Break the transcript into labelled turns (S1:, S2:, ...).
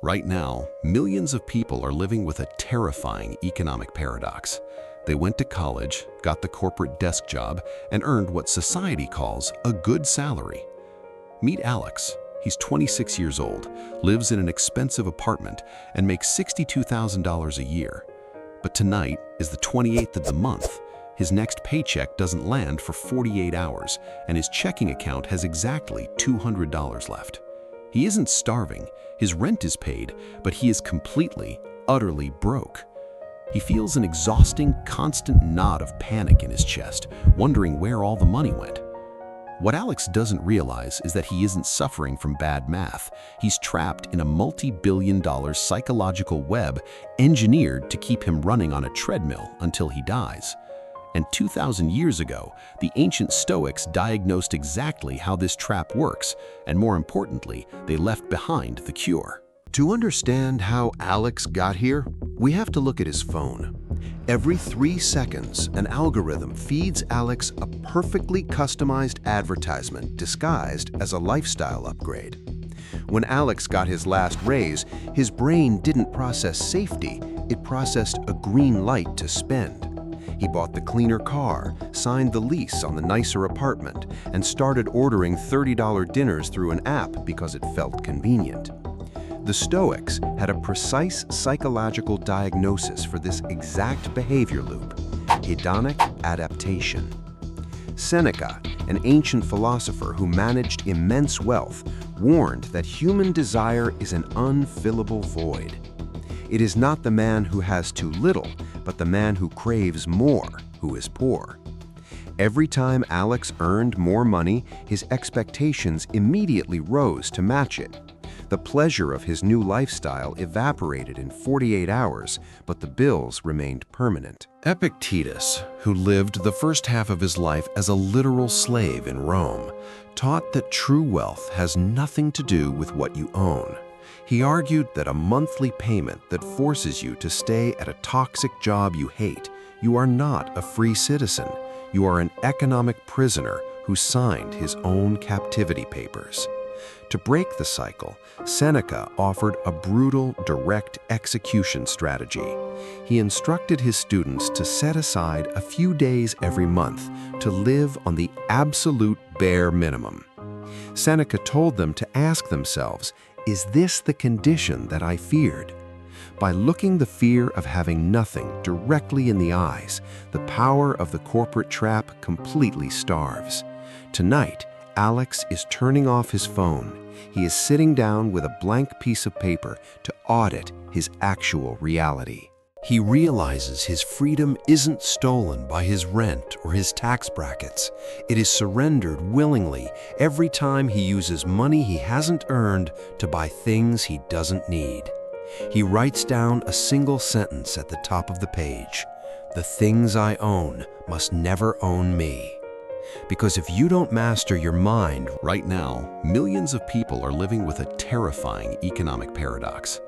S1: Right now, millions of people are living with a terrifying economic paradox. They went to college, got the corporate desk job, and earned what society calls a good salary. Meet Alex. He's 26 years old, lives in an expensive apartment, and makes $62,000 a year. But tonight is the 28th of the month. His next paycheck doesn't land for 48 hours, and his checking account has exactly $200 left. He isn't starving, his rent is paid, but he is completely, utterly broke. He feels an exhausting, constant knot of panic in his chest, wondering where all the money went. What Alex doesn't realize is that he isn't suffering from bad math. He's trapped in a multi-billion-dollar psychological web engineered to keep him running on a treadmill until he dies. And 2,000 years ago, the ancient Stoics diagnosed exactly how this trap works, and more importantly, they left behind the cure.
S2: To understand how Alex got here, we have to look at his phone. Every 3 seconds, an algorithm feeds Alex a perfectly customized advertisement disguised as a lifestyle upgrade. When Alex got his last raise, his brain didn't process safety, it processed a green light to spend. He bought the cleaner car, signed the lease on the nicer apartment, and started ordering $30 dinners through an app because it felt convenient. The Stoics had a precise psychological diagnosis for this exact behavior loop: hedonic adaptation. Seneca, an ancient philosopher who managed immense wealth, warned that human desire is an unfillable void. It is not the man who has too little, but the man who craves more, who is poor. Every time Alex earned more money, his expectations immediately rose to match it. The pleasure of his new lifestyle evaporated in 48 hours, but the bills remained permanent.
S1: Epictetus, who lived the first half of his life as a literal slave in Rome, taught that true wealth has nothing to do with what you own. He argued that a monthly payment that forces you to stay at a toxic job you hate, you are not a free citizen. You are an economic prisoner who signed his own captivity papers. To break the cycle, Seneca offered a brutal, direct execution strategy. He instructed his students to set aside a few days every month to live on the absolute bare minimum. Seneca told them to ask themselves, "Is this the condition that I feared?" By looking the fear of having nothing directly in the eyes, the power of the corporate trap completely starves. Tonight, Alex is turning off his phone. He is sitting down with a blank piece of paper to audit his actual reality. He realizes his freedom isn't stolen by his rent or his tax brackets. It is surrendered willingly every time he uses money he hasn't earned to buy things he doesn't need. He writes down a single sentence at the top of the page: "The things I own must never own me." Because if you don't master your mind, right now, millions of people are living with a terrifying economic paradox.